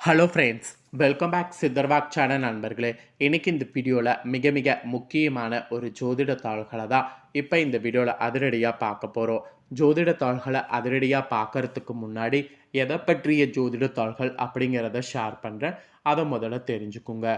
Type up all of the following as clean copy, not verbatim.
Hello friends, welcome back சித்தர்வாக் channel நண்பர்களே. இன்னைக்கு இந்த வீடியோவில் மிக மிக முக்கியமான ஒரு ஜோதிட தாள்களை தான் இப்போ இந்த வீடியோவில் அதிரடியாக பார்க்க போகிறோம். ஜோதிட தாள்களை அதிரடியாக பார்க்கறதுக்கு முன்னாடி எதை பற்றிய ஜோதிட தாள்கள் அப்படிங்கிறத ஷேர் பண்ணுறேன். அதை முதல்ல தெரிஞ்சுக்குங்க.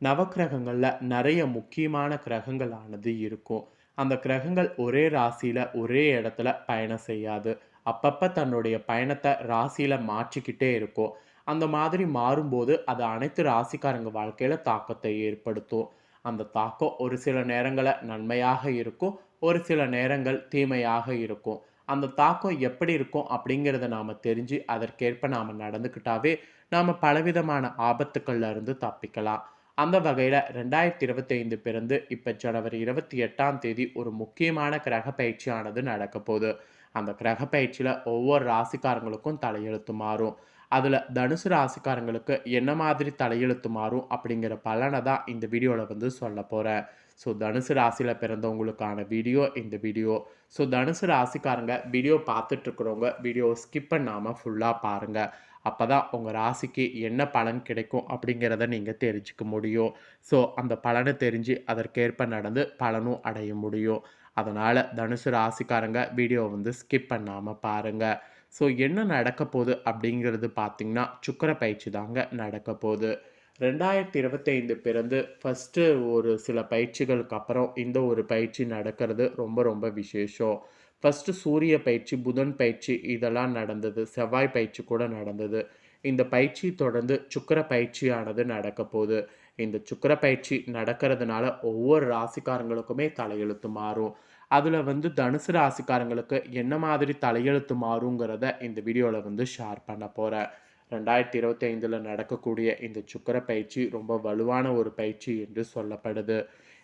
நவக்கிரகங்களில் நிறைய முக்கியமான கிரகங்களானது இருக்கும். அந்த கிரகங்கள் ஒரே ராசியில் ஒரே இடத்துல பயணம் செய்யாது. அப்பப்போ தன்னுடைய பயணத்தை ராசியில் மாற்றிக்கிட்டே இருக்கும். அந்த மாதிரி மாறும்போது அது அனைத்து ராசிக்காரங்க வாழ்க்கையில தாக்கத்தை ஏற்படுத்தும். அந்த தாக்கம் ஒரு சில நேரங்கள்ல நன்மையாக இருக்கும். ஒரு சில நேரங்கள் தீமையாக இருக்கும். அந்த தாக்கம் எப்படி இருக்கும் அப்படிங்கிறத நாம தெரிஞ்சு அதற்கேற்ப நாம நடந்துக்கிட்டாவே நாம பலவிதமான ஆபத்துக்கள்ல இருந்து தப்பிக்கலாம். அந்த வகையில 2025 பிறந்து இப்ப ஜனவரி 28ஆம் தேதி ஒரு முக்கியமான கிரக பயிற்சியானது நடக்க போகுது. அந்த கிரக பயிற்சியில ஒவ்வொரு ராசிக்காரங்களுக்கும் தலையெழுத்து மாறும். அதில் தனுசு ராசிக்காரங்களுக்கு என்ன மாதிரி தலையெழுத்து மாறும் அப்படிங்கிற பலனை தான் இந்த வீடியோவில் வந்து சொல்ல போகிறேன். ஸோ தனுசு ராசியில் பிறந்தவங்களுக்கான வீடியோ இந்த வீடியோ. ஸோ தனுசு ராசிக்காரங்க வீடியோ பார்த்துட்ருக்குறவங்க வீடியோ ஸ்கிப் பண்ணாமல் ஃபுல்லாக பாருங்கள். அப்போ தான் உங்கள் ராசிக்கு என்ன பலன் கிடைக்கும் அப்படிங்கிறத நீங்கள் தெரிஞ்சுக்க முடியும். ஸோ அந்த பலனை தெரிஞ்சு அதற்கேற்ப நடந்து பலனும் அடைய முடியும். அதனால் தனுசு ராசிக்காரங்க வீடியோ வந்து ஸ்கிப் பண்ணாமல் பாருங்கள். ஸோ என்ன நடக்க போகுது அப்படிங்கிறது பார்த்திங்கன்னா சுக்கிர பயிற்சி தாங்க நடக்க போகுது. 2025 பிறந்து ஃபஸ்ட்டு ஒரு சில பயிற்சிகளுக்கு அப்புறம் இந்த ஒரு பயிற்சி நடக்கிறது ரொம்ப ரொம்ப விசேஷம். ஃபஸ்ட்டு சூரிய பயிற்சி, புதன் பயிற்சி இதெல்லாம் நடந்தது. செவ்வாய் பயிற்சி கூட நடந்தது. இந்த பயிற்சி தொடர்ந்து சுக்கிர பயிற்சியானது நடக்க போகுது. இந்த சுக்கிர பயிற்சி நடக்கிறதுனால ஒவ்வொரு ராசிக்காரங்களுக்குமே தலையெழுத்து மாறும். அதில் வந்து தனுசு ராசிக்காரங்களுக்கு என்ன மாதிரி தலையெழுத்து மாறுங்கிறத இந்த வீடியோவில் வந்து ஷேர் பண்ண போகிறேன். 2025 நடக்கக்கூடிய இந்த சுக்கிர பயிற்சி ரொம்ப வலுவான ஒரு பயிற்சி என்று சொல்லப்படுது.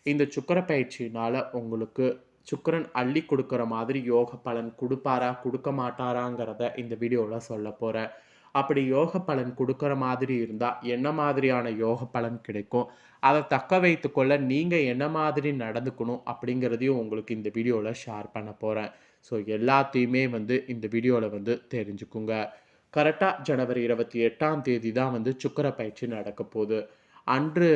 இந்த சுக்கிர பயிற்சியினால் உங்களுக்கு சுக்கிரன் அள்ளி கொடுக்குற மாதிரி யோக பலன் கொடுப்பாரா கொடுக்க மாட்டாராங்கிறத இந்த வீடியோவில் சொல்ல போகிறேன். அப்படி யோக பலன் கொடுக்குற மாதிரி இருந்தால் என்ன மாதிரியான யோக பலன் கிடைக்கும், அதை தக்க வைத்துக்கொள்ள நீங்கள் என்ன மாதிரி நடந்துக்கணும் அப்படிங்கிறதையும் உங்களுக்கு இந்த வீடியோவில் ஷேர் பண்ண போகிறேன். ஸோ எல்லாத்தையுமே வந்து இந்த வீடியோவில் வந்து தெரிஞ்சுக்குங்க. கரெக்டாக ஜனவரி 28ஆம் தேதி தான் வந்து சுக்கிர பயிற்சி நடக்க போகுது. அன்று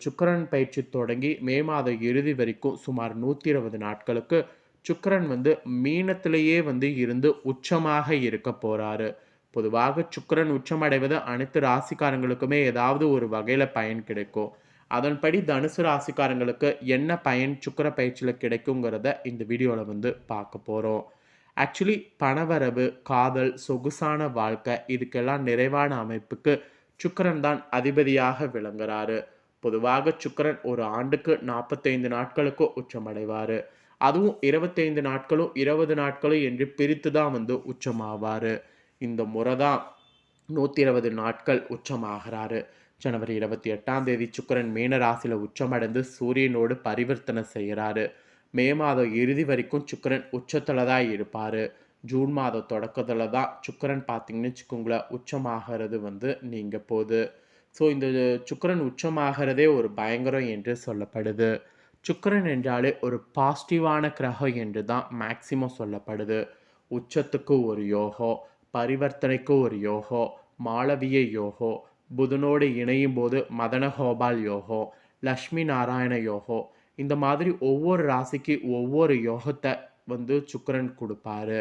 சுக்கிரன் பயிற்சி தொடங்கி மே மாத இறுதி வரைக்கும் சுமார் 120 நாட்களுக்கு சுக்கிரன் வந்து மீனத்திலேயே வந்து இருந்து உச்சமாக இருக்க போகிறாரு. பொதுவாக சுக்கிரன் உச்சமடைவது அனைத்து ராசிக்காரங்களுக்குமே ஏதாவது ஒரு வகையில் பயன் கிடைக்கும். அதன்படி தனுசு ராசிக்காரங்களுக்கு என்ன பயன் சுக்கிர பயிற்சியில் கிடைக்குங்கிறத இந்த வீடியோவில் வந்து பார்க்க போகிறோம். ஆக்சுவலி பணவரவு, காதல், சொகுசான வாழ்க்கை இதுக்கெல்லாம் நிறைவான அமைப்புக்கு சுக்கிரன் தான் அதிபதியாக விளங்குறாரு. பொதுவாக சுக்கிரன் ஒரு ஆண்டுக்கு 45 நாட்களுக்கு உச்சமடைவார். அதுவும் 25 நாட்களும் 20 நாட்களும் என்று பிரித்து தான் வந்து உச்சமாவார். இந்த முறை தான் 120 நாட்கள் உச்சமாகிறாரு. ஜனவரி 28ஆம் தேதி சுக்கிரன் மீன ராசியில் உச்சமடைந்து சூரியனோடு பரிவர்த்தனை செய்கிறாரு. மே மாதம் இறுதி வரைக்கும் சுக்கிரன் உச்சத்தில் தான் இருப்பார். ஜூன் மாதம் தொடக்கத்தில் தான் சுக்கிரன் பார்த்தீங்கன்னு வச்சுக்கோங்களேன் உச்சமாகிறது வந்து நீங்கள் போகுது. ஸோ இந்த சுக்கிரன் உச்சமாகிறதே ஒரு பயங்கரம் என்று சொல்லப்படுது. சுக்கிரன் என்றாலே ஒரு பாசிட்டிவான கிரகம் என்று தான் மேக்சிமம் சொல்லப்படுது. உச்சத்துக்கு ஒரு யோகம், பரிவர்த்தனைக்கு ஒரு யோகம், மாளவிய யோகம், புதனோடு இணையும் போது மதனகோபால் யோகம், லக்ஷ்மி நாராயண யோகம், இந்த மாதிரி ஒவ்வொரு ராசிக்கு ஒவ்வொரு யோகத்தை வந்து சுக்கிரன் கொடுப்பாரு.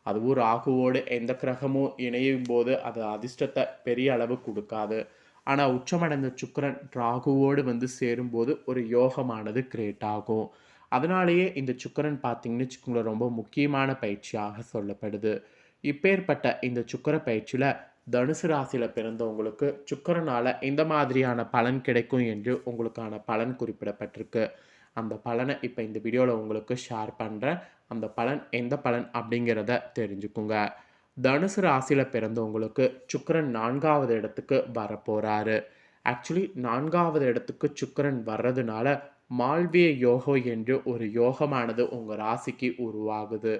அதுவும் ராகுவோடு எந்த கிரகமும் இணையும் போது அது அதிர்ஷ்டத்தை பெரிய அளவு கொடுக்காது. ஆனால் உச்சமடைந்த சுக்கிரன் ராகுவோடு வந்து சேரும்போது ஒரு யோகமானது கிரியேட் ஆகும். அதனாலேயே இந்த சுக்கிரன் பார்த்தீங்கன்னு வச்சுக்கோங்களேன் ரொம்ப முக்கியமான பயிற்சியாக சொல்லப்படுது. இப்பேற்பட்ட இந்த சுக்கிர பயிற்சியில் தனுசு ராசியில் பிறந்தவங்களுக்கு சுக்கிரனால் இந்த மாதிரியான பலன் கிடைக்கும் என்று உங்களுக்கான பலன் குறிப்பிடப்பட்டிருக்கு. அந்த பலனை இப்போ இந்த வீடியோவில் உங்களுக்கு ஷேர் பண்ணுறேன். அந்த பலன் எந்த பலன் அப்படிங்கிறத தெரிஞ்சுக்குங்க. தனுசு ராசியில் பிறந்தவங்களுக்கு சுக்கிரன் 4வது இடத்துக்கு வரப்போகிறாரு. ஆக்சுவலி 4வது இடத்துக்கு சுக்கிரன் வர்றதுனால மால்விய யோகம் என்று ஒரு யோகமானது உங்கள் ராசிக்கு உருவாகுது.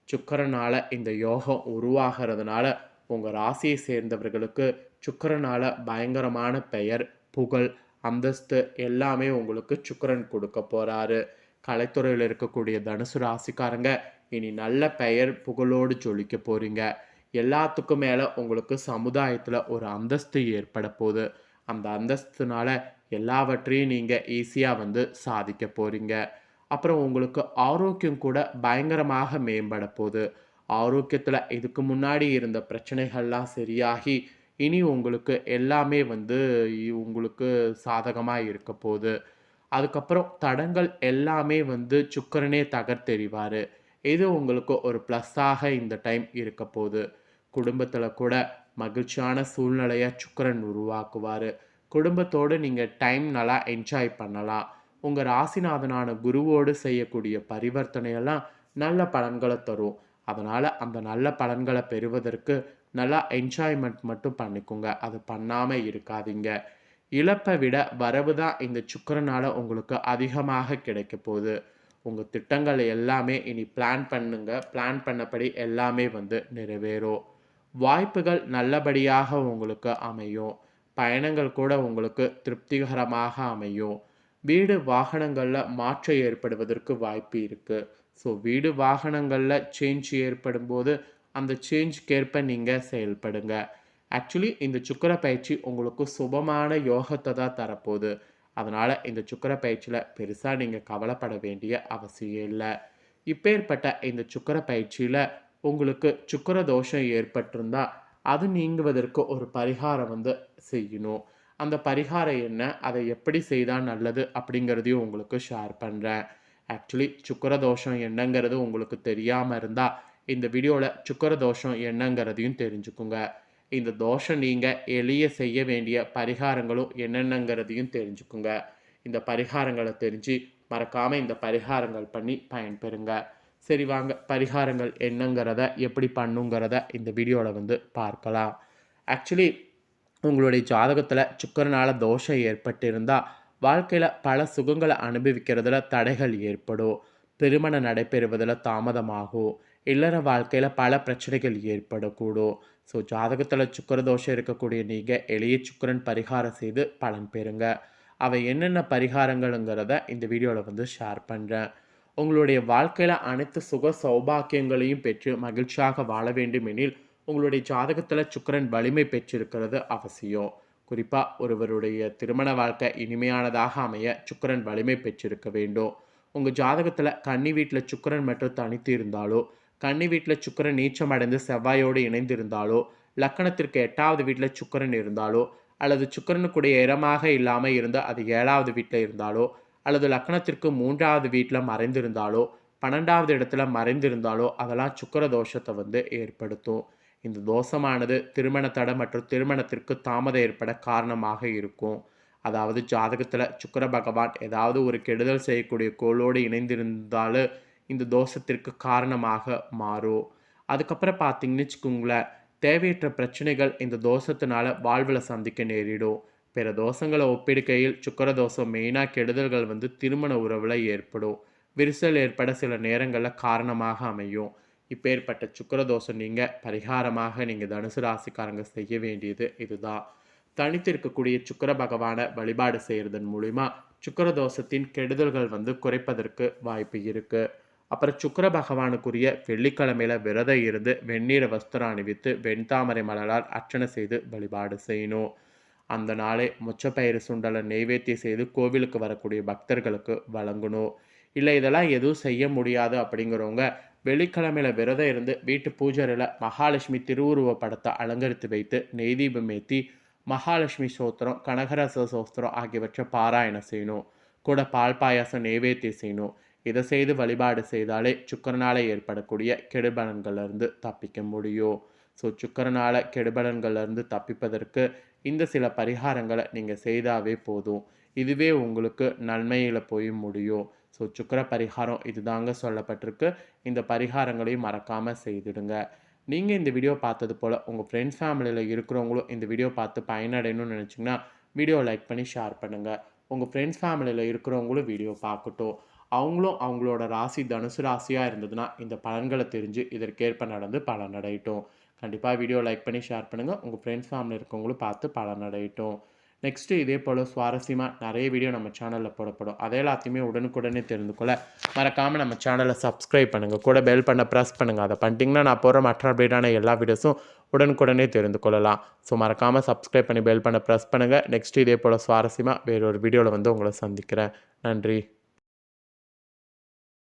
சுக்கிரனால் இந்த யோகம் உருவாகிறதுனால உங்கள் ராசியை சேர்ந்தவர்களுக்கு சுக்கிரனால் பயங்கரமான பெயர், புகழ், அந்தஸ்து எல்லாமே உங்களுக்கு சுக்கிரன் கொடுக்க போகிறாரு. கலைத்துறையில் இருக்கக்கூடிய தனுசு ராசிக்காரங்க இனி நல்ல பெயர் புகழோடு ஜொலிக்க போகிறீங்க. எல்லாத்துக்கும் மேலே உங்களுக்கு சமுதாயத்தில் ஒரு அந்தஸ்து ஏற்பட போகுது. அந்த அந்தஸ்துனால எல்லாவற்றையும் நீங்கள் ஈஸியாக வந்து சாதிக்க போகிறீங்க. அப்புறம் உங்களுக்கு ஆரோக்கியம் கூட பயங்கரமாக மேம்பட போகுது. ஆரோக்கியத்தில் இதுக்கு முன்னாடி இருந்த பிரச்சனைகள்லாம் சரியாகி இனி உங்களுக்கு எல்லாமே வந்து உங்களுக்கு சாதகமாக இருக்க போகுது. அதுக்கப்புறம் தடங்கள் எல்லாமே வந்து சுக்கிரனே தகர்த்தெறிவாரு. இது உங்களுக்கு ஒரு ப்ளஸ்ஸாக இந்த டைம் இருக்க போகுது. குடும்பத்தில கூட மகிழ்ச்சியான சூழ்நிலைய சுக்கிரன் உருவாக்குவாரு. குடும்பத்தோடு நீங்க டைம் நல்லா என்ஜாய் பண்ணலாம். உங்க ராசிநாதனான குருவோடு செய்யக்கூடிய பரிவர்த்தனையெல்லாம் நல்ல பலன்கள தரும். அதனால அந்த நல்ல பலன்கள பெறுவதற்கு நல்லா என்ஜாய்மெண்ட் மட்டும் பண்ணிக்கோங்க. அது பண்ணாம இருக்காதீங்க. இழப்பை விட வரவு தான் இந்த சுக்கிரனால உங்களுக்கு அதிகமாக கிடைக்க போகுது. உங்க திட்டங்கள் எல்லாமே இனி பிளான் பண்ணுங்க. பிளான் பண்ணபடி எல்லாமே வந்து நிறைவேறும். வாய்ப்புகள் நல்லபடியாக உங்களுக்கு அமையும். பயணங்கள் கூட உங்களுக்கு திருப்திகரமாக அமையும். வீடு வாகனங்கள்ல மாற்றம் ஏற்படுவதற்கு வாய்ப்பு இருக்கு. ஸோ வீடு வாகனங்கள்ல சேஞ்ச் ஏற்படும்போது அந்த சேஞ்ச்க்கேற்ப நீங்க செயல்படுங்க. ஆக்சுவலி இந்த சுக்கிர பயிற்சி உங்களுக்கு சுபமான யோகத்தை தான் தரப்போகுது. அதனால இந்த சுக்கிர பயிற்சியில பெருசா நீங்க கவலைப்பட வேண்டிய அவசியம் இல்ல. இப்பேற்பட்ட இந்த சுக்கிர பயிற்சியில உங்களுக்கு சுக்கிர தோஷம் ஏற்பட்டிருந்தா, அது நீங்குவதற்கு ஒரு பரிகாரம் வந்து செய்யணும். அந்த பரிகாரம் என்ன? அதை எப்படி செய்தா நல்லது? அப்படிங்கிறதையும் உங்களுக்கு ஷேர் பண்றேன். ஆக்சுவலி சுக்கிர தோஷம் என்னங்கிறது உங்களுக்கு தெரியாம இருந்தா, இந்த வீடியோல சுக்கிர தோஷம் என்னங்கிறதையும் தெரிஞ்சுக்குங்க. இந்த தோஷம் நீங்க எளிய செய்ய வேண்டிய பரிகாரங்களும் என்னென்னங்கிறதையும் தெரிஞ்சுக்குங்க. இந்த பரிகாரங்கள தெரிஞ்சு மறக்காம இந்த பரிகாரங்கள் பண்ணி பயன்பெறுங்க. சரி வாங்க பரிகாரங்கள் என்னங்கிறத எப்படி பண்ணுங்கிறத இந்த வீடியோல வந்து பார்க்கலாம். ஆக்சுவலி உங்களுடைய ஜாதகத்துல சுக்கிரனால தோஷம் ஏற்பட்டிருந்தா, வாழ்க்கையில பல சுகங்கள அனுபவிக்கிறதுல தடைகள் ஏற்படும். திருமணம் நடைபெறுவதில தாமதமாகும். இல்லற வாழ்க்கையில பல பிரச்சனைகள் ஏற்படக்கூடும். ஸோ ஜாதகத்துல சுக்கிர தோஷம் இருக்கக்கூடிய நீங்க எளிய சுக்கிரன் பரிகாரம் செய்து பலன் பெறுங்க. அவை என்னென்ன பரிகாரங்கள்ங்கிறத இந்த வீடியோல வந்து ஷேர் பண்றேன். உங்களுடைய வாழ்க்கையில அனைத்து சுக சௌபாக்கியங்களையும் பெற்று மகிழ்ச்சியாக வாழ வேண்டும் எனில், உங்களுடைய ஜாதகத்துல சுக்கிரன் வலிமை பெற்றிருக்கிறது அவசியம். குறிப்பா ஒருவருடைய திருமண வாழ்க்கை இனிமையானதாக அமைய சுக்கிரன் வலிமை பெற்றிருக்க வேண்டும். உங்க ஜாதகத்துல கன்னி வீட்ல சுக்கிரன் மட்டும் தனித்து இருந்தாலோ, கன்னி வீட்ல சுக்கிரன் நீச்சம் அடைந்து செவ்வாயோடு இணைந்திருந்தாலோ, லக்னத்திற்கு 8வது வீட்ல சுக்கிரன் இருந்தாலோ, அல்லது சுக்கிரனுக்குடைய இடமாக இல்லாம இருந்து அது 7வது வீட்ல இருந்தாலோ, அல்லது லக்னத்திற்கு 3வது வீட்ல மறைந்திருந்தாலோ, 12வது இடத்துல மறைந்திருந்தாலோ, அதெல்லாம் சுக்கிர தோஷத்தை வந்து ஏற்படுத்தும். இந்த தோஷமானது திருமண தடை மற்றும் திருமணத்திற்கு தாமதம் ஏற்பட காரணமாக இருக்கும். அதாவது ஜாதகத்துல சுக்கிர பகவான் ஏதாவது ஒரு கெடுதல் செய்யக்கூடிய கோளோடு இணைந்திருந்தாலும் இந்த தோஷத்திற்கு காரணமாக மாறும். அதுக்கப்புறம் பார்த்தீங்கன்னு வச்சுக்கோங்களேன், தேவையற்ற பிரச்சனைகள் இந்த தோஷத்தினால வாழ்வில் சந்திக்க நேரிடும். பிற தோஷங்களை ஒப்பிடுகையில் சுக்கிர தோஷம் மெயினாக கெடுதல்கள் வந்து திருமண உறவில் ஏற்படும். விரிசல் ஏற்பட சில நேரங்களில் காரணமாக அமையும். இப்பேற்பட்ட சுக்கிர தோஷம் நீங்கள் பரிகாரமாக நீங்கள் தனுசு ராசிக்காரங்க செய்ய வேண்டியது இதுதான். தனித்து இருக்கக்கூடிய சுக்கிர பகவானை வழிபாடு செய்கிறதன் மூலிமா சுக்கிர தோஷத்தின் கெடுதல்கள் வந்து குறைப்பதற்கு வாய்ப்பு இருக்கு. அப்புறம் சுக்கிர பகவானுக்குரிய வெள்ளிக்கிழமையில விரதம் இருந்து வெந்நீர வஸ்திரம் அணிவித்து வெண்தாமரை மலரால் அர்ச்சனை செய்து வழிபாடு செய்யணும். அந்த நாளே மொச்சப்பயிறு சுண்டலை நெய்வேத்தியம் செய்து கோவிலுக்கு வரக்கூடிய பக்தர்களுக்கு வழங்கணும். இல்லை இதெல்லாம் எதுவும் செய்ய முடியாது அப்படிங்கிறவங்க வெள்ளிக்கிழமையில விரதம் இருந்து வீட்டு பூஜையில் மகாலட்சுமி திருவுருவ படத்தை அலங்கரித்து வைத்து நெய் தீபம் ஏற்றி மகாலட்சுமி சோத்திரம் கனகரச சோஸ்திரம் ஆகியவற்றை பாராயணம் செய்யணும். கூட பால் பாயாசம் நெய்வேத்தியம் செய்யணும். இதை செய்து வழிபாடு செய்தாலே சுக்கிரனால ஏற்படக்கூடிய கெடுபலன்கள்லேருந்து தப்பிக்க முடியும். ஸோ சுக்கிரனால கெடுபலன்கள்லேருந்து தப்பிப்பதற்கு இந்த சில பரிகாரங்களை நீங்கள் செய்தாவே போதும். இதுவே உங்களுக்கு நன்மையில் போய் முடியும். ஸோ சுக்கிர பரிகாரம் இதுதாங்க சொல்லப்பட்டிருக்கு. இந்த பரிகாரங்களையும் மறக்காமல் செய்துடுங்க. நீங்கள் இந்த வீடியோ பார்த்தது போல் உங்கள் ஃப்ரெண்ட்ஸ் ஃபேமிலியில் இருக்கிறவங்களும் இந்த வீடியோ பார்த்து பயனடையணும்னு நினச்சிங்கன்னா வீடியோ லைக் பண்ணி ஷேர் பண்ணுங்கள். உங்கள் ஃப்ரெண்ட்ஸ் ஃபேமிலியில் இருக்கிறவங்களும் வீடியோ பார்க்கட்டும். அவங்களும் அவங்களோட ராசி தனுசு ராசியாக இருந்ததுன்னா இந்த பலன்களை தெரிஞ்சு இதற்கேற்ப நடந்து பலனடையட்டும். கண்டிப்பாக வீடியோ லைக் பண்ணி ஷேர் பண்ணுங்கள். உங்கள் ஃப்ரெண்ட்ஸ் ஃபேமிலி இருக்கவங்களும் பார்த்து பலனடையட்டும். நெக்ஸ்ட்டு இதே போல் சுவாரஸ்யமாக நிறைய வீடியோ நம்ம சேனலில் போடப்படும். அதை எல்லாத்தையுமே உடனுக்குடனே தெரிந்து கொள்ள மறக்காமல் நம்ம சேனலை சப்ஸ்கிரைப் பண்ணுங்கள். கூட பெல் பண்ண ப்ரெஸ் பண்ணுங்கள். அதை பண்ணிட்டீங்கன்னா நான் போகிற மற்ற அப்டேட்டான எல்லா வீடியோஸும் உடனுக்குடனே தெரிந்து கொள்ளலாம். ஸோ மறக்காமல் சப்ஸ்கிரைப் பண்ணி பெல் பண்ண ப்ரெஸ் பண்ணுங்கள். நெக்ஸ்ட்டு இதே போல் சுவாரஸ்யமாக வேறொரு வீடியோவில் வந்து உங்களை சந்திக்கிறேன். நன்றி.